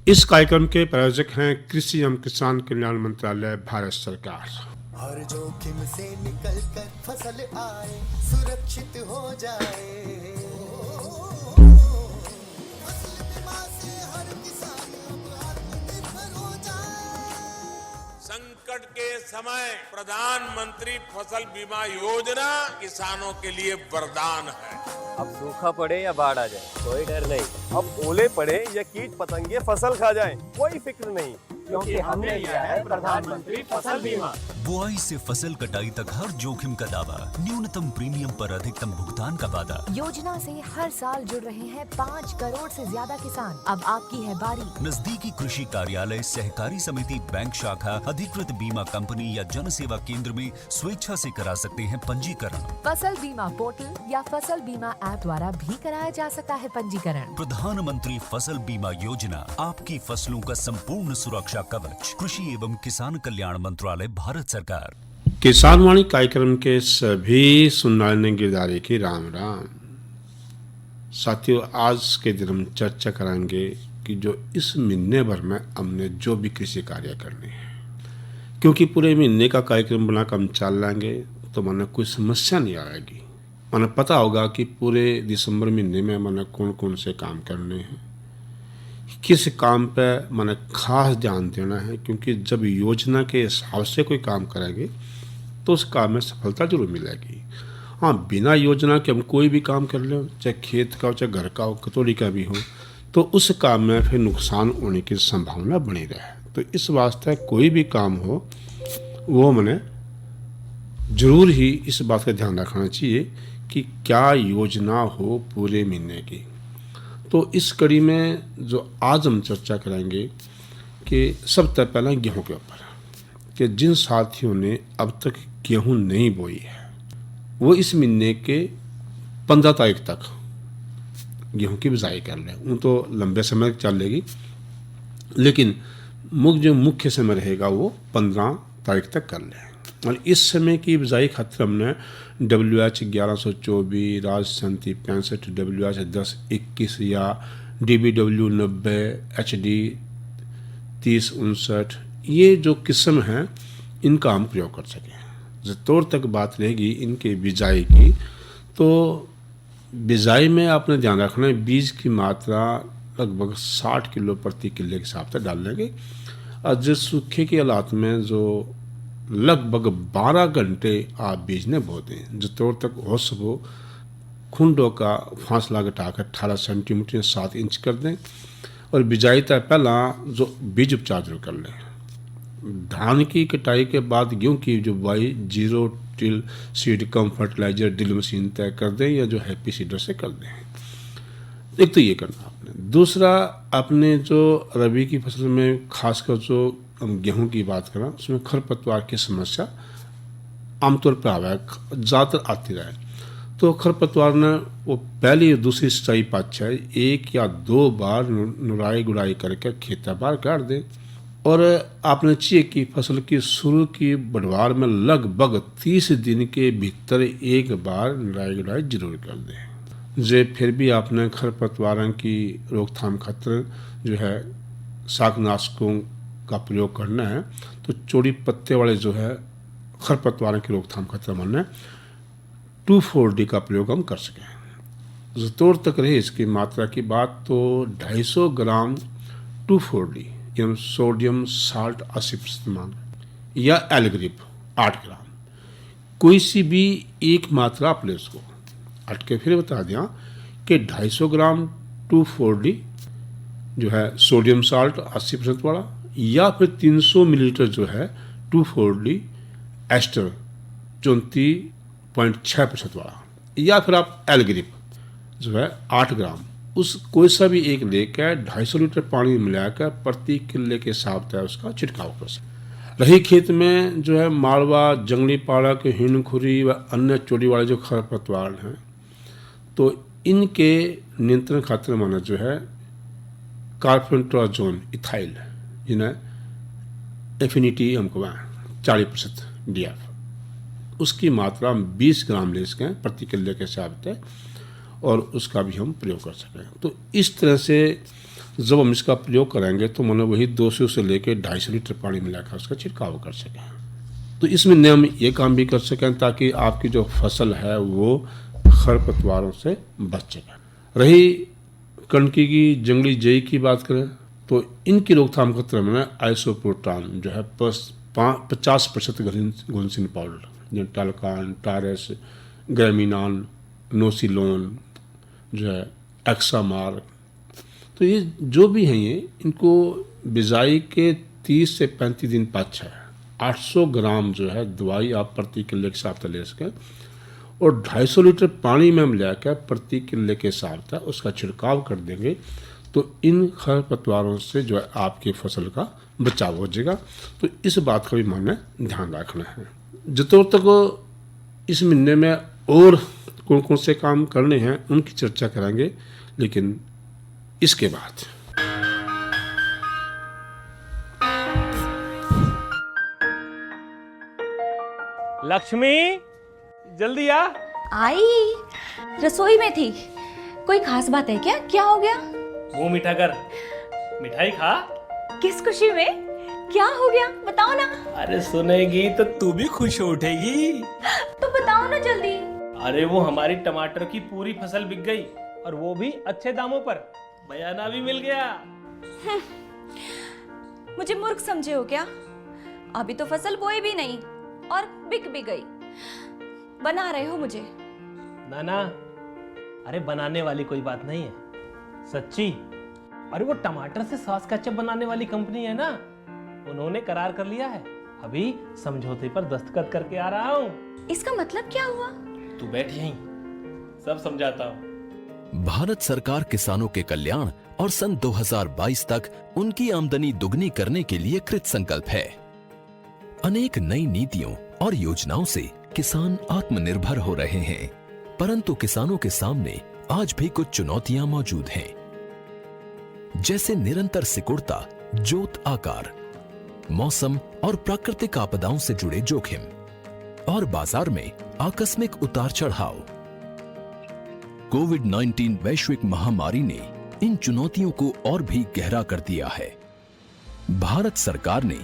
इस कार्यक्रम के प्रायोजक हैं कृषि एवं किसान कल्याण मंत्रालय, भारत सरकार। हर जोखिम से निकल कर फसल आए, सुरक्षित हो जाए। फसल बीमा से हर किसान अब आत्मनिर्भर हो जाए। संकट के समय प्रधानमंत्री फसल बीमा योजना किसानों के लिए वरदान है। अब सूखा पड़े या बाढ़ आ जाए, कोई डर नहीं। अब ओले पड़े या कीट पतंगे फसल खा जाएं, कोई फिक्र नहीं, क्योंकि हमने लिया है प्रधानमंत्री फसल बीमा। बुआई से फसल कटाई तक हर जोखिम का दावा, न्यूनतम प्रीमियम पर अधिकतम भुगतान का वादा। योजना से हर साल जुड़ रहे हैं 5 करोड़ से ज्यादा किसान। अब आपकी है बारी। नजदीकी कृषि कार्यालय, सहकारी समिति, बैंक शाखा, अधिकृत बीमा कंपनी या जन सेवा केंद्र में स्वेच्छा से करा सकते हैं पंजीकरण। फसल बीमा पोर्टल या फसल बीमा ऐप द्वारा भी कराया जा सकता है पंजीकरण। प्रधानमंत्री फसल बीमा योजना, आपकी फसलों का संपूर्ण सुरक्षा कवच। कृषि एवं किसान कल्याण मंत्रालय, भारत सरकार। किसान वाणी कार्यक्रम के सभी सुनने गिरदारे की राम राम। साथियों, आज के दिन हम चर्चा करेंगे कि जो इस महीने भर में हमने जो भी कृषि कार्य करने हैं, क्योंकि पूरे महीने का कार्यक्रम बनाकर हम चल लेंगे तो मैंने कोई समस्या नहीं आएगी। मैंने पता होगा कि पूरे दिसंबर महीने में मैंने कौन कौन से काम करने हैं, किस काम पे मैंने खास ध्यान देना है, क्योंकि जब योजना के हिसाब से कोई काम करेंगे तो उस काम में सफलता जरूर मिलेगी। हाँ, बिना योजना के हम कोई भी काम कर लें, चाहे खेत का हो, चाहे घर का हो, कतौली का भी हो, तो उस काम में फिर नुकसान होने की संभावना बनी रहे। तो इस वास्ते कोई भी काम हो वो मैंने जरूर ही इस बात का ध्यान रखना चाहिए कि क्या योजना हो पूरे महीने की। तो इस कड़ी में जो आज हम चर्चा करेंगे कि सबसे पहले गेहूं के ऊपर, कि जिन साथियों ने अब तक गेहूं नहीं बोई है वो इस महीने के 15 तारीख तक गेहूं की बिजाई कर लें। वो तो लंबे समय तक चलेगी, लेकिन जो मुख्य समय रहेगा वो 15 तारीख तक कर लें। और इस समय की बिजाई खातिर हमने WH 1124, राजसंती 65, WH 1021 या DBW 90, HD 3059, ये जो किस्म हैं इनका हम प्रयोग कर सकें। तौर तक बात रहेगी इनके बिजाई की, तो बिजाई में आपने ध्यान रखना है बीज की मात्रा लगभग 60 किलो प्रति किले के हिसाब से डाल लेंगे। और जो सूखे के हालात में जो लगभग 12 घंटे आप बीज ने बो दें, जो तौर तक हो सको खुंडों का फासला घटाकर 18 सेंटीमीटर 7 इंच कर दें। और बिजाई तक पहला जो बीज उपचार जरूर कर लें। धान की कटाई के बाद गेहूं की जो बुआई 0 till seed cum fertiliser drill machine तय कर दें या जो हैप्पी सीडर से कर दें। एक तो ये करना आपने। दूसरा, आपने जो रबी की फसल में खासकर जो हम गेहूं की बात करें उसमें खरपतवार की समस्या आमतौर पर आवा है, ज़्यादातर आती रहे। तो खरपतवार ने वो पहली और दूसरी सिंचाई पाछा 1 या 2 बार नुराई गुड़ाई करके खेता बाहर काट दें। और आपने चाहिए कि फसल की शुरू की बढ़वार में लगभग 30 दिन के भीतर 1 बार नुराई गुड़ाई जरूर कर दें। जे फिर भी आपने खरपतवारों की रोकथाम खातिर जो है शाकनाशकों का प्रयोग करना है, तो चौड़ी पत्ते वाले जो है खरपतवारों की रोकथाम खातिर हमने 2,4-D का प्रयोग हम कर सकें। जो तौर तक रही इसकी मात्रा की बात, तो 250 ग्राम 2,4-D यानी सोडियम साल्ट 80% मान, या एलग्रिप 8 ग्राम, कोई सी भी एक मात्रा आप ले उसको हट के फिर बता दिया कि 250 ग्राम 2,4-D जो है सोडियम साल्ट 80% वाला, या फिर 300 मिलीलीटर जो है 2,4-D एस्टर 34.6% वाला, या फिर आप एलग्रिप जो है 8 ग्राम, उस कोई सा भी एक लेकर 250 लीटर पानी मिलाकर प्रति किले के हिसाब से उसका छिड़काव कर सकते। रही खेत में जो है मालवा, जंगली पालक, हिंडखुरी व अन्य चोटी वाले जो खरपतवार हैं, तो इनके नियंत्रण खातिर माना जो है कार्बेंडाजोल इथाइल, जिन्हें एफिनिटी हमको 40% DF, उसकी मात्रा हम 20 ग्राम ले सकें प्रति किले के हिसाब से, और उसका भी हम प्रयोग कर सकें। तो इस तरह से जब हम इसका प्रयोग करेंगे तो मैंने वही 200 से लेकर 250 लीटर पानी मिलाकर उसका छिड़काव कर सकें। तो इसमें नियम ये काम भी कर सकें ताकि आपकी जो फसल है वो खरपतवारों से बच सके। रही कणकी की जंगली जई की बात करें तो इनकी रोकथाम खतरे में आइसोप्रोटान जो है 50% घुलनशील पाउडर, जो टालकान, टायरस, ग्रेमिनान, नोसिलोन जो है, एक्सामार, तो ये जो भी हैं ये इनको बिजाई के 30 से 35 दिन पाछा है 800 ग्राम जो है दवाई आप प्रति किले के हिसाब से ले सकें और 250 लीटर पानी में हम लेकर प्रति किले के हिसाब से उसका छिड़काव कर देंगे तो इन खरपतवारों से जो है आपकी फसल का बचाव हो जाएगा। तो इस बात का भी माने ध्यान रखना है। जितों तक इस महीने में और कौन कौन से काम करने हैं उनकी चर्चा करेंगे, लेकिन इसके बाद लक्ष्मी जल्दी आ। आई रसोई में थी। कोई खास बात है क्या? क्या हो गया? मुंह मीठा कर, मिठाई खा। किस खुशी में? क्या हो गया बताओ ना। अरे सुनेगी तो तू भी खुश हो उठेगी। तो बताओ ना जल्दी। अरे वो हमारी टमाटर की पूरी फसल बिक गई और वो भी अच्छे दामों पर, बयाना भी मिल गया। मुझे मूर्ख समझे हो क्या? अभी तो फसल बोई भी नहीं और बिक भी गई। बना रहे हो मुझे? ना ना, अरे बनाने वाली कोई बात नहीं है, सच्ची। अरे वो टमाटर से सॉस केचप बनाने वाली कंपनी है ना, उन्होंने करार कर लिया है। अभी समझौते पर दस्तखत करके आ रहा हूँ। इसका मतलब क्या हुआ? तू बैठ यहीं, सब समझाता हूँ। भारत सरकार किसानों के कल्याण और सन 2022 तक उनकी आमदनी दुगनी करने के लिए कृत संकल्प है। अनेक नई नीतियों और योजनाओं से किसान आत्मनिर्भर हो रहे हैं, परंतु किसानों के सामने आज भी कुछ चुनौतियां मौजूद हैं, जैसे निरंतर सिकुड़ता जोत आकार, मौसम और प्राकृतिक आपदाओं से जुड़े जोखिम और बाजार में आकस्मिक उतार चढ़ाव। कोविड-19 वैश्विक महामारी ने इन चुनौतियों को और भी गहरा कर दिया है। भारत सरकार ने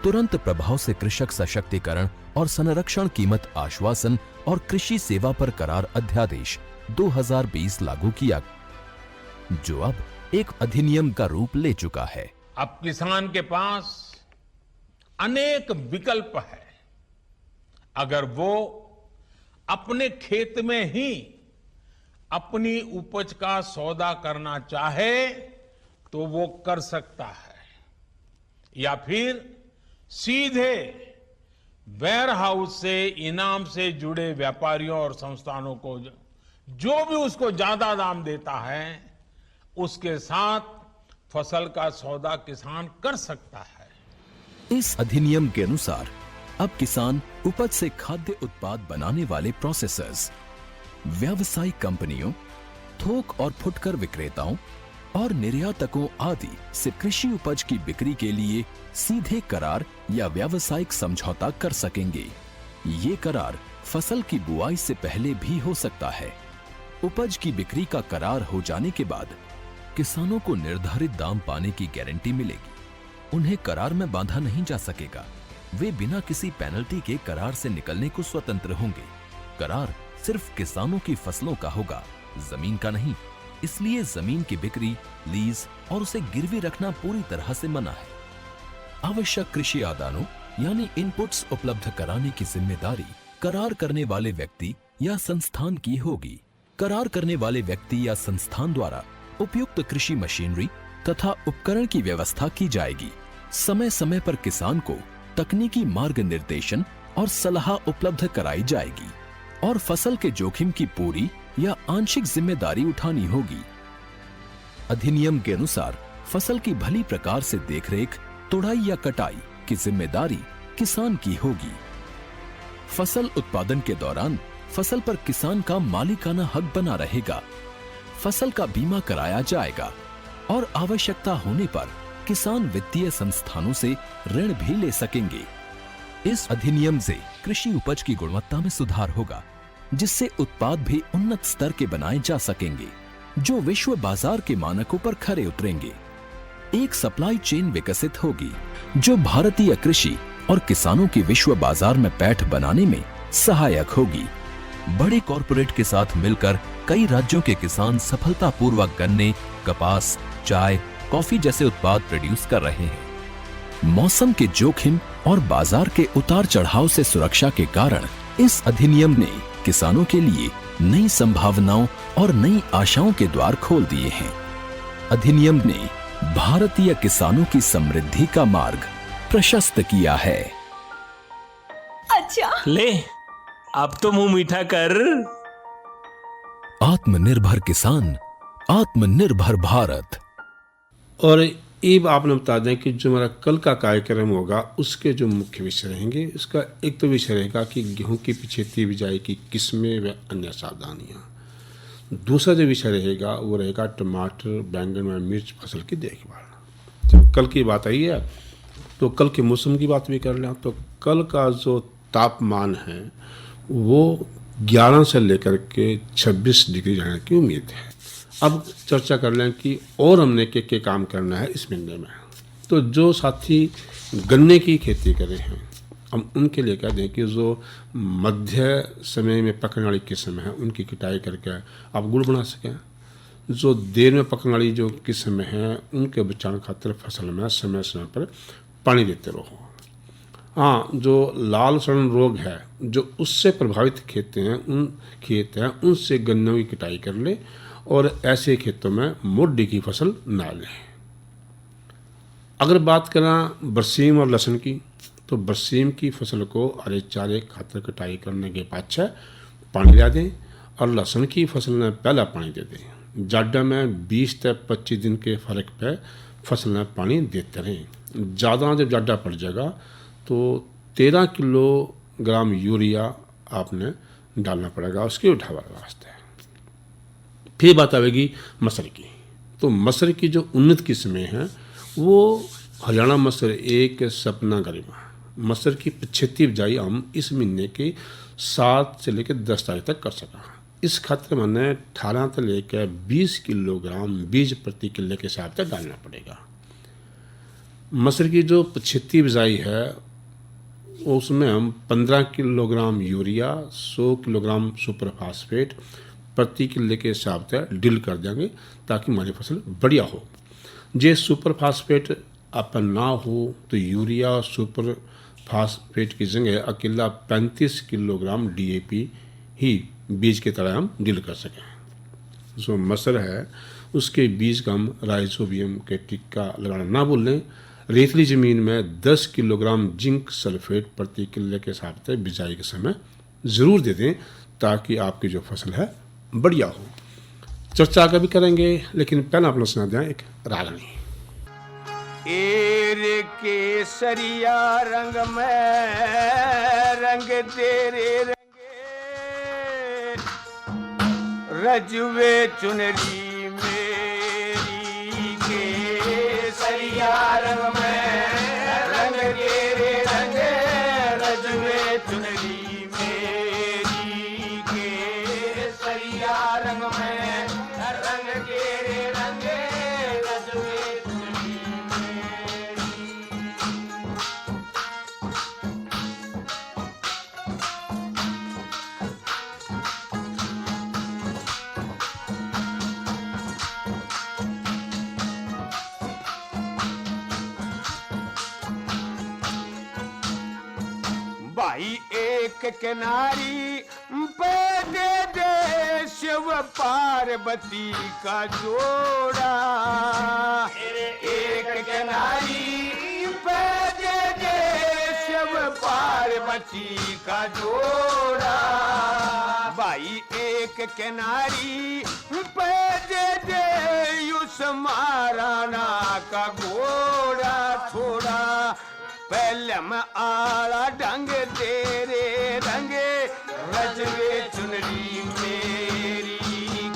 तुरंत प्रभाव से कृषक सशक्तिकरण और संरक्षण कीमत आश्वासन और कृषि सेवा पर करार अध्यादेश 2020 लागू किया, जो अब एक अधिनियम का रूप ले चुका है। अब किसान के पास अनेक विकल्प है। अगर वो अपने खेत में ही अपनी उपज का सौदा करना चाहे तो वो कर सकता है, या फिर सीधे वेयर हाउस से इनाम से जुड़े व्यापारियों और संस्थानों को जो भी उसको ज्यादा दाम देता है उसके साथ फसल का सौदा किसान कर सकता है। इस अधिनियम के अनुसार अब किसान उपज से खाद्य उत्पाद बनाने वाले प्रोसेसर्स, व्यावसायिक कंपनियों, थोक और फुटकर विक्रेताओं और निर्यातकों आदि से कृषि उपज की बिक्री के लिए सीधे करार या व्यावसायिक समझौता कर सकेंगे। ये करार फसल की बुआई से पहले भी हो सकता है। उपज की बिक्री का करार हो जाने के बाद किसानों को निर्धारित दाम पाने की गारंटी मिलेगी। उन्हें करार में बांधा नहीं जा सकेगा। वे बिना किसी पेनल्टी के करार से निकलने को स्वतंत्र होंगे। करार सिर्फ किसानों की फसलों का होगा, जमीन का नहीं। इसलिए जमीन की बिक्री, लीज और उसे गिरवी रखना पूरी तरह से मना है। आवश्यक कृषि आदानों यानी इनपुट्स उपलब्ध कराने की जिम्मेदारी करार करने वाले व्यक्ति या संस्थान की होगी। करार करने वाले व्यक्ति या संस्थान द्वारा उपयुक्त कृषि मशीनरी तथा उपकरण की व्यवस्था की जाएगी। समय समय पर किसान को तकनीकी मार्ग निर्देशन और सलाह उपलब्ध कराई जाएगी और फसल के जोखिम की पूरी या आंशिक जिम्मेदारी उठानी होगी। अधिनियम के अनुसार फसल की भली प्रकार से देखरेख, तुड़ाई या कटाई की जिम्मेदारी किसान की होगी। फसल उत्पादन के दौरान फसल पर किसान का मालिकाना हक बना रहेगा। फसल का बीमा कराया जाएगा और आवश्यकता होने पर किसान वित्तीय संस्थानों से ऋण भी ले सकेंगे। इस अधिनियम से कृषि उपज की गुणवत्ता में सुधार होगा, जिससे उत्पाद भी उन्नत स्तर के बनाए जा सकेंगे, जो विश्व बाजार के मानकों पर खरे उतरेंगे। एक सप्लाई चेन विकसित होगी जो भारतीय कृषि और किसानों की विश्व बाजार में पैठ बनाने में सहायक होगी। बड़े कॉरपोरेट के साथ मिलकर कई राज्यों के किसान सफलतापूर्वक गन्ने, कपास, चाय, कॉफी जैसे उत्पाद प्रोड्यूस कर रहे हैं। मौसम के जोखिम और बाजार के उतार चढ़ाव से सुरक्षा के कारण इस अधिनियम ने किसानों के लिए नई संभावनाओं और नई आशाओं के द्वार खोल दिए हैं। अधिनियम ने भारतीय किसानों की समृद्धि का मार्ग प्रशस्त किया है। अच्छा, ले अब तो मुंह मीठा कर। आत्मनिर्भर किसान, आत्मनिर्भर भारत। और अब आपने बता दें कि जो हमारा कल का कार्यक्रम होगा उसके जो मुख्य विषय रहेंगे, इसका एक तो विषय रहेगा कि गेहूं की पिछेती बिजाई की किस्में व अन्य सावधानियां। दूसरा जो विषय रहेगा वो रहेगा टमाटर, बैंगन व मिर्च फसल की देखभाल। जब कल की बात आई है तो कल के मौसम की बात भी कर लें। तो कल का जो तापमान है वो 11 से लेकर के 26 डिग्री जाने की उम्मीद है। अब चर्चा कर लें कि और हमने के काम करना है इस महीने में। तो जो साथी गन्ने की खेती कर रहे हैं हम उनके लिए कह दें कि जो मध्य समय में पकने वाली किस्म है उनकी कटाई करके आप गुड़ बना सकें। जो देर में पकने वाली जो किस्म है उनके बचाने खातिर फसल में समय समय पर पानी देते रहो। हाँ, जो लाल सड़न रोग है जो उससे प्रभावित खेत हैं उनसे गन्नों की कटाई कर ले और ऐसे खेतों में मोटी की फसल ना लें। अगर बात करें बरसीम और लहसुन की, तो बरसीम की फसल को हरे चारे खातर कटाई करने के पाछे पानी ला दें और लहसुन की फसल में पहला पानी दे दें। जाडा में 20 से 25 दिन के फर्क पे फसल में पानी देते रहें। ज़्यादा जब जाडा पड़ जाएगा तो 13 किलोग्राम यूरिया आपने डालना पड़ेगा उसके उठावा वास्ते। फिर बात आएगी मसर की। तो मसर की जो उन्नत किस्में हैं वो हरियाणा मसर एक, सपना, गरिमा। मसर की पिछेती बिजाई हम इस महीने के 7 से लेकर 10 तारीख तक कर सका। इस खातिर मैंने 18 से लेकर 20 किलोग्राम बीज प्रति किले के हिसाब से डालना पड़ेगा। मसर की जो पिछेती बिजाई है उसमें हम 15 kilogram urea, 100 kilogram super phosphate प्रति किले के हिसाब से डील कर देंगे ताकि हमारी फसल बढ़िया हो। जे सुपर फास्फेट अपन ना हो तो यूरिया और सुपर फास्फेट की जगह अकेला 35 किलोग्राम DAP ही बीज की तरह हम डील कर सकें। जो मसर है उसके बीज का हम राइजोबियम के टिक्का लगाना ना भूलें। रेतली ज़मीन में 10 किलोग्राम जिंक सल्फेट प्रति किले के हिसाब से बिजाई के समय ज़रूर दे दें ताकि आपकी जो फसल है बढ़िया हो। चर्चा आगे भी करेंगे लेकिन पहले आप लोग सुना दें एक रागनी। एर केसरिया रंग में रंग तेरे रंगे रजवे चुनरी मेरी केसरिया रंग में रंग तेरे रंगे रजवे चुनरी मेरी केसरिया रंग में रंग तेरे रंगे रजवे चुनरी भाई एक किनारी पे दे दे शिव पार्वती का जोड़ा। एक किनारी पे दे दे शिव पार्वती का जोड़ा। भाई एक किनारी पे दे दे युस महाराणा का घोड़ा छोड़ा। पहले में आला ढंग तेरे रंगे रजवे चुनरी मेरी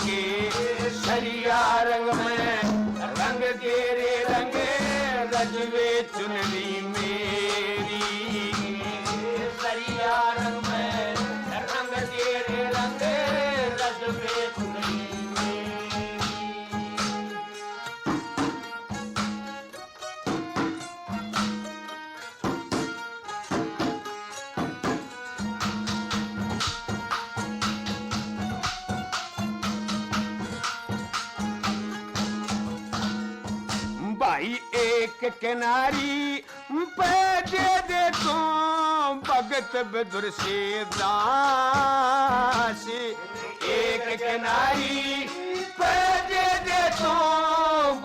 के सरिया रंग में रंग तेरे रंगे रजवे चुनरी मेरी सरिया रंग में रंग तेरे रंगे रजवे चुनरी मेरी। एक किनारी पे दे तो भगत बदुर से दास, एक किनारी पे दे तो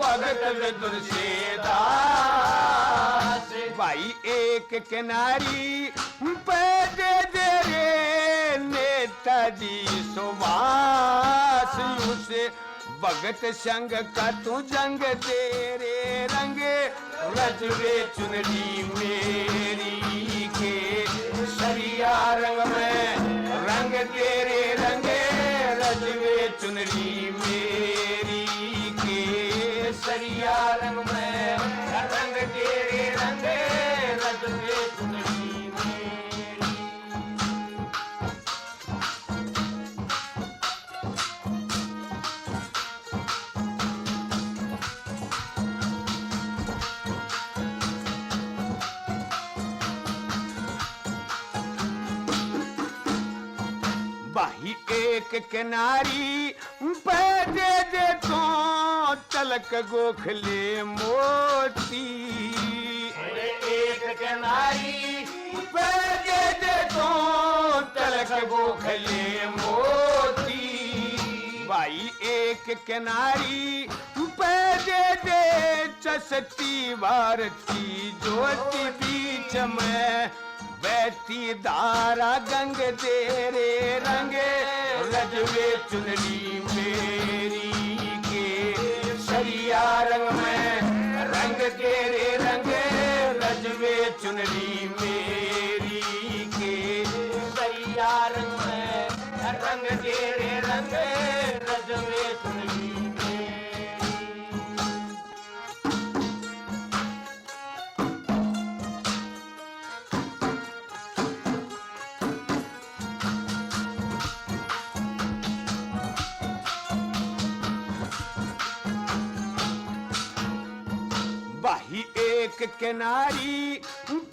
भगत बदुर से दास। भाई एक किनारी पे दे रे नेताजी सुभाष, उसे भगत संग का तू जंग तेरे रंग रजवे चुनरी मेरी के सरिया रंग में रंग तेरे रंग रजवे चुनरी मेरी के सरिया रंग में रंग तेरे रंग रजवे चुनरी मेरी। भाई एक किनारी पे दे तो तलक गोखले मोती, एक किनारी पे दे तो तलक गोखले मोती। भाई एक किनारी पे दे चसती भारती ज्योति बीच में बहती धारा गंग तेरे रंग रजवे चुनरी मेरी के सरिया रंग में रंग तेरे रंग रजवे चुनरी मेरी के सरिया रंग में रंग तेरे रंग रजवे चुनरी मेरी। भाई एक किनारी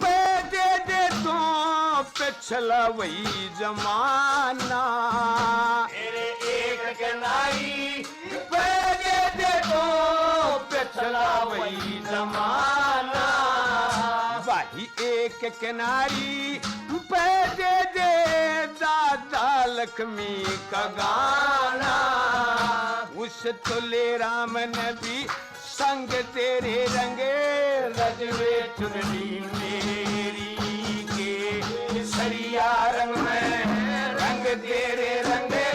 पे दे तो पिछला वही जमाना, एक किनारी पे दे तो पिछला वही जमाना। भाई एक किनारी पे दे दादा लक्ष्मी का गाना, उस तुले राम नबी संग तेरे रंगे रजवे चुनरी मेरी के सरिया रंग में रंग तेरे रंगे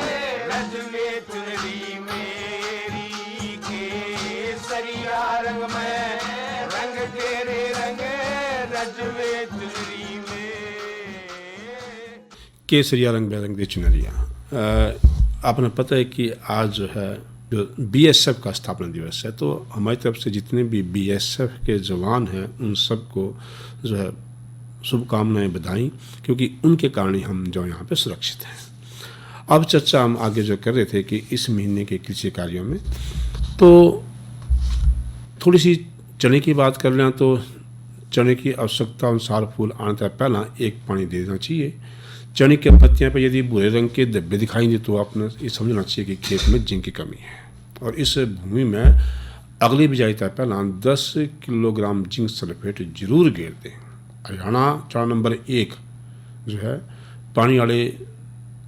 रजवे चुनरी मेरी के सरिया रंग में रंग तेरे रंगे रजवे चुनरी में। केसरिया रंग बेरंग दी चुनरिया। आपने पता है कि आज जो है जो बीएसएफ का स्थापना दिवस है, तो हमारी तरफ से जितने भी बीएसएफ के जवान हैं उन सबको जो है शुभकामनाएं बधाई, क्योंकि उनके कारण ही हम जो यहाँ पे सुरक्षित हैं। अब चर्चा हम आगे जो कर रहे थे कि इस महीने के कृषि कार्यों में तो थोड़ी सी चने की बात कर लें तो चने की आवश्यकता अनुसार फूल आने से पहला एक पानी दे देना चाहिए। चने की पत्तियां पर यदि भूरे रंग के धब्बे दिखाई दे तो आपने ये समझना चाहिए कि खेत में जिंक की कमी है, और इस भूमि में अगली बिजाई तक पहला 10 किलोग्राम जिंक सल्फेट जरूर गेर दें। हरियाणा चारा नंबर 1 जो है पानी वाले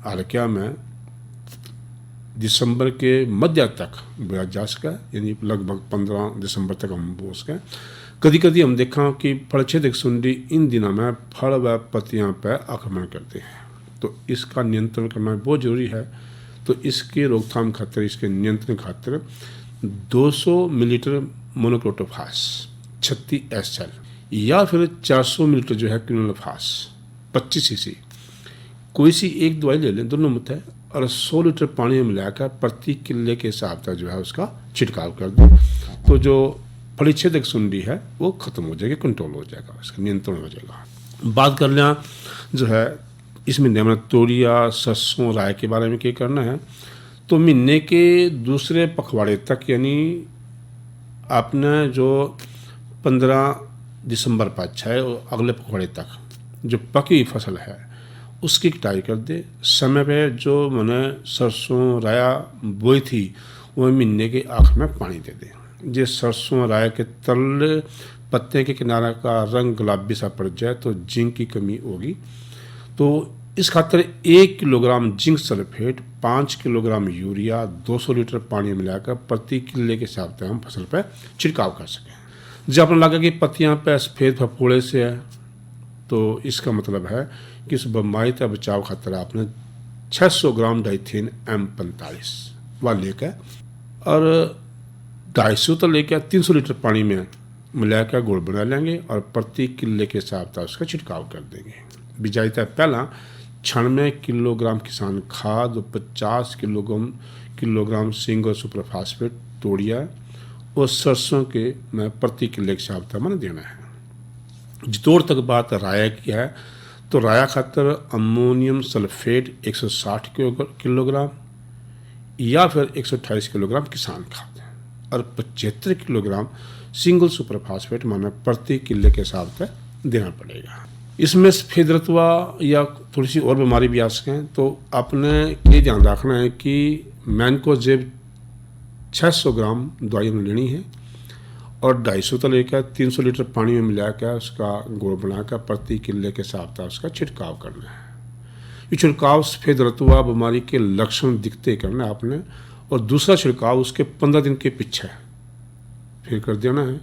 हल्किया में दिसंबर के मध्य तक बोया जा सका, यानी लगभग 15 दिसंबर तक हम बो सकें। कभी कभी हम देखा कि फलछेदक सुंडी इन दिनों में फल व पत्तियां पर आक्रमण करते हैं, तो इसका नियंत्रण करना बहुत जरूरी है। तो इसके रोकथाम खातिर, इसके नियंत्रण खातिर 200 मिलीलीटर मोनोक्रोटोफास 36 SL या फिर 400 मिलीलीटर जो है क्विनोलोफास 25 सीसी कोई सी एक दवाई ले लें, दोनों मत है, और 100 लीटर पानी में मिलाकर प्रति किले के हिसाब से जो है उसका छिड़काव कर दें, तो जो फलीछेदक सुंडी है वो खत्म हो जाएगी, कंट्रोल हो जाएगा, इसका नियंत्रण हो जाएगा। बात कर लें जो है इस महीने में तोरिया, सरसों, राय के बारे में क्या करना है, तो महीने के दूसरे पखवाड़े तक, यानी आपने जो 15 दिसंबर पर अच्छा है और अगले पखवाड़े तक जो पकी फसल है उसकी कटाई कर दे। समय पे जो मैंने सरसों राया बोई थी वो महीने के आखिर में पानी दे दे। ये सरसों राय के तल पत्ते के किनारे का रंग गुलाबी सा पड़ जाए तो जिंक की कमी होगी। तो इस खातर 1 kilogram zinc sulphate 5 kilogram urea 200 litre पानी मिलाकर प्रति किले के हिसाब से हम फसल पर छिड़काव कर सकें। जब आपने लगा कि पत्तियां पे सफ़ेद फफोड़े से है तो इसका मतलब है कि इस बीमारी का बचाव खातर आपने 600 ग्राम डाइथेन M45 व लेकर और 250 तो लेकर 300 लीटर पानी में मिलाकर गुड़ बना लेंगे और प्रति किले के हिसाब से उसका छिड़काव कर देंगे। बिजाई तक पहला 96 किलोग्राम किसान खाद और 50 किलोग्राम सिंगल सुपरफास्फेट तोड़िया और सरसों के में प्रति किले के हिसाब से मैंने देना है। जितोड़ तक बात राया की है तो राया खातर अमोनियम सल्फेट 160 किलोग्राम या फिर 128 किलोग्राम किसान खाद और 75 किलोग्राम सिंगल सुपरफास्फेट माना प्रति किले के हिसाब से देना पड़ेगा। इसमें सफ़ेद रतुआ या थोड़ी सी और बीमारी भी आ सकें तो आपने ये ध्यान रखना है कि मैनकोजेब 600 ग्राम दवाई में लेनी है और 250 तो लेकर 300 लीटर पानी में मिलाकर उसका गुड़ बनाकर प्रति किले के हिसाब से उसका छिड़काव करना है। ये छिड़काव सफ़ेद रतुआ बीमारी के लक्षण दिखते करना है आपने और दूसरा छिड़काव उसके 15 दिन के पीछे फिर कर देना है।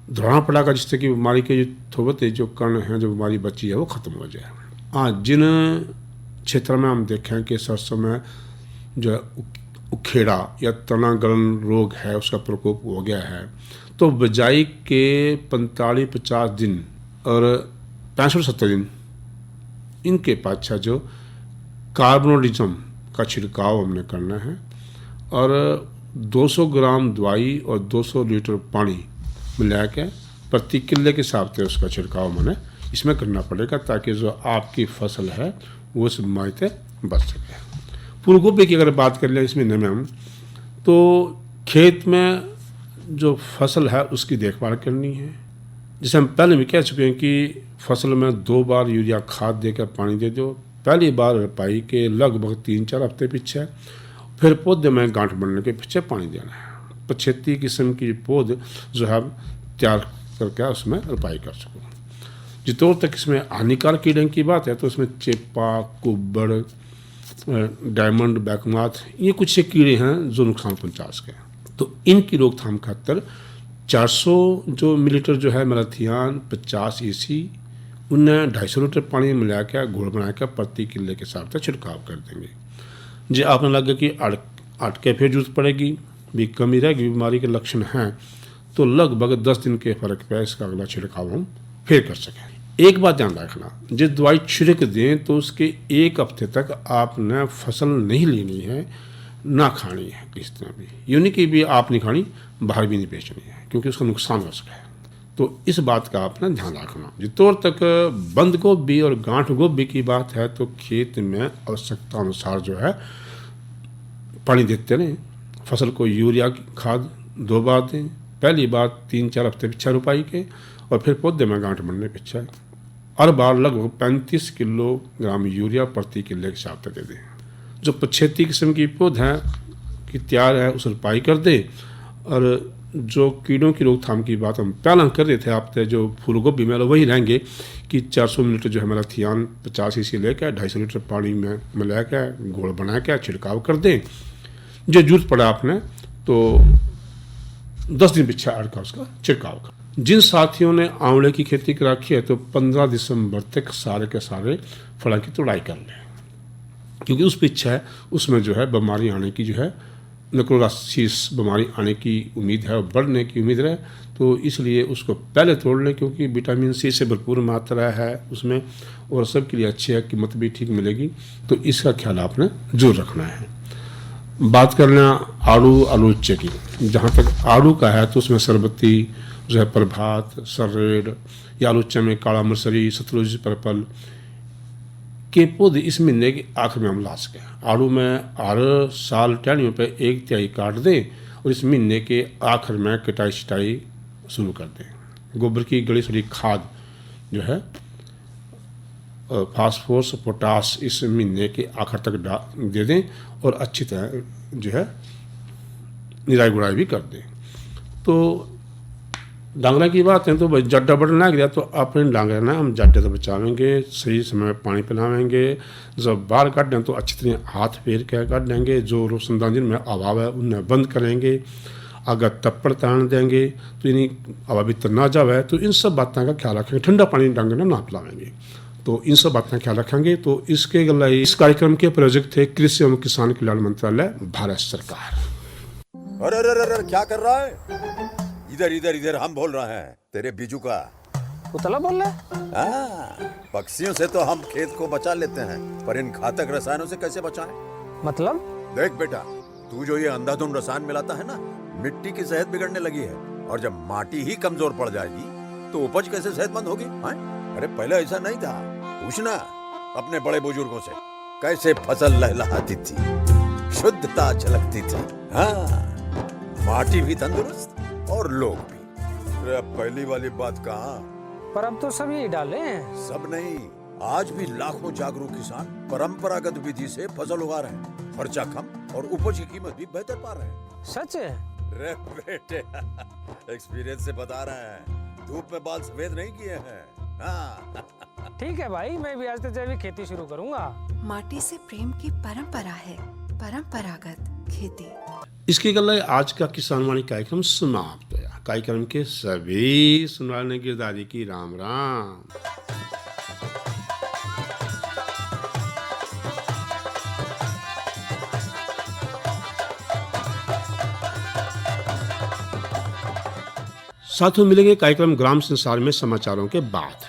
दौड़ना पड़ेगा जिससे कि बीमारी के जो थोबते जो कण हैं जो बीमारी बची है वो ख़त्म हो जाए। हाँ, जिन क्षेत्र में हम देखें कि सरसों में जो उखेड़ा या तना गलन रोग है उसका प्रकोप हो गया है तो बिजाई के 45-50 दिन और 65-70 दिन इनके पाछा जो कार्बोनिज्म का छिड़काव हमने करना है और 200 ग्राम दवाई और 200 लीटर पानी मिला के प्रति किले के हिसाब से उसका छिड़काव मैंने इसमें करना पड़ेगा ताकि जो आपकी फसल है वो इस बीमारी से बच सके। फूल गोभी की अगर बात कर लें इस महीने में हम तो खेत में जो फसल है उसकी देखभाल करनी है। जैसे हम पहले भी कह चुके हैं कि फसल में 2 बार यूरिया खाद देकर पानी दे दो। पहली बार रोपाई के लगभग 3-4 हफ्ते पीछे, फिर पौधे में गांठ बनने के पीछे पानी देना है। 75 किस्म की पौध जो है तैयार करके उसमें रोपाई कर सको। जितों तक इसमें हानिकारक कीड़े की बात है तो इसमें चेपा, कुब्बड़, डायमंड, बैकमाथ ये कुछ से कीड़े हैं जो नुकसान पहुंचा सके। तो इनकी रोकथाम खातर 400 जो मिलीलीटर जो है मेलाथियान 50 EC उन्हें 250 लीटर पानी में मिला के घोल बना कर प्रति किले के हिसाब से छिड़काव कर देंगे। जो आपने लगे कि अटके फिर जरूरत पड़ेगी भी कमी रहेगी बीमारी के लक्षण हैं तो लगभग 10 दिन के फर्क पे इसका अगला छिड़काव हम फिर कर सकें। एक बात ध्यान रखना, जिस दवाई छिड़क दें तो उसके 1 हफ्ते तक आपने फसल नहीं लेनी है ना खानी है किस तरह भी, यूँ कि भी आप नहीं खानी बाहर भी नहीं बेचनी है क्योंकि उसका नुकसान हो सकता है। तो इस बात का आपने ध्यान रखना। जितों तक बंद गोभी और गांठ गोभी की बात है तो खेत में आवश्यकता अनुसार जो है पानी देते रहें। फसल को यूरिया खाद 2 बार दें, पहली बार 3-4 हफ्ते पीछे रोपाई के और फिर पौधे में गांठ बनने पीछे हर बार लगभग 35 किलोग्राम यूरिया प्रति किले के हिसाब से दे दें। जो 75 किस्म की पौध हैं कि तैयार है उस रोपाई कर दें। और जो कीड़ों की रोकथाम की बात हम पहला कर रहे थे आपसे जो फूल गोभी में वही रहेंगे कि 400 मिलीलीटर जो है मेलाथियान 50 EC लेकर 250 लीटर पानी में मिला के घोल बना के छिड़काव कर दें। जो जरूरत पड़ा आपने तो 10 दिन पीछे अड़का उसका छिड़काव कर। जिन साथियों ने आंवले की खेती कर रखी है तो 15 दिसंबर तक सारे के सारे फलों की तोड़ाई कर लें क्योंकि उस पीछे उसमें जो है बीमारी आने की जो है नक्रोरासिस बीमारी आने की उम्मीद है और बढ़ने की उम्मीद है। तो इसलिए उसको पहले तोड़ लें क्योंकि विटामिन C से भरपूर मात्रा है उसमें और सबके लिए अच्छी है, कीमत भी ठीक मिलेगी। तो इसका ख्याल आपने जरूर रखना है। बात करना आलूचे की, जहाँ तक आड़ू का है तो उसमें सरबती जो है प्रभात, सररेड या आलूचे में काला मरसरी, सतलुज पर्पल के पौधे इस महीने के आखिर में हम ला सकें। आड़ू में हर साल टहनियों पर 1/3 काट दें और इस महीने के आखिर में कटाई छटाई शुरू कर दें। गोबर की गली सड़ी खाद जो है फास्फोरस, पोटास इस महीने के आखिर तक दे दें और अच्छी तरह जो है निराई गुड़ाई भी कर दें। तो डांगरा की बात है तो भाई जड्डा बड़ ना गया तो अपने डांगरा ना हम जड्डे से बचावेंगे, सही समय में पानी पिलावेंगे, जब बाहर काट दें तो अच्छी तरह हाथ फेर के काट देंगे, जो रोशनदानी में अभाव है उन्हें बंद करेंगे, अगर तप्पड़ तान देंगे तो इन्हीं अभावित ना जावे, तो इन सब बातों का ख्याल रखेंगे। ठंडा पानी डांगरा ना पिलावेंगे, तो इन सब बातों का ख्याल रखेंगे। तो इसके गला इस कार्यक्रम के प्रायोजक थे कृषि एवं किसान कल्याण मंत्रालय, भारत सरकार। अरे अरे अरे क्या कर रहा है? इधर इधर इधर हम बोल रहे हैं तेरे बीजू का। पुतला बोल रहा है? पक्षियों से तो हम खेत को बचा लेते हैं, पर इन घातक रसायनों से कैसे बचाएं? मतलब? देख बेटा, तू जो ये अंधाधुंध रसायन मिलाता है ना, मिट्टी की सेहत बिगड़ने लगी है, और जब माटी ही कमजोर पड़ जाएगी तो उपज कैसे सेहतमंद होगी? अरे पहले ऐसा नहीं था, पूछना अपने बड़े बुजुर्गों से, कैसे फसल लहलहाती थी, शुद्धता झलकती थी। हाँ, माटी भी तंदुरुस्त और लोग भी। अरे पहली वाली बात कहाँ? पर अब तो सभी डाले हैं। सब नहीं, आज भी लाखों जागरूक किसान परंपरागत विधि से फसल उगा रहे हैं, खर्चा कम और उपज की कीमत भी बेहतर पा रहे हैं। सच है? रे बेटे, एक्सपीरियंस से बता रहे हैं, धूप में बाल सफेद नहीं किए हैं। हाँ। ठीक है भाई, मैं भी आज से जैविक खेती शुरू करूंगा। माटी से प्रेम की परंपरा है, परंपरागत खेती। इसके गले आज का किसान वाणी कार्यक्रम समाप्त हुआ। कार्यक्रम के सभी सुनवाने गिरदारी की राम राम। साथ में मिलेंगे कार्यक्रम ग्राम संसार में समाचारों के बाद।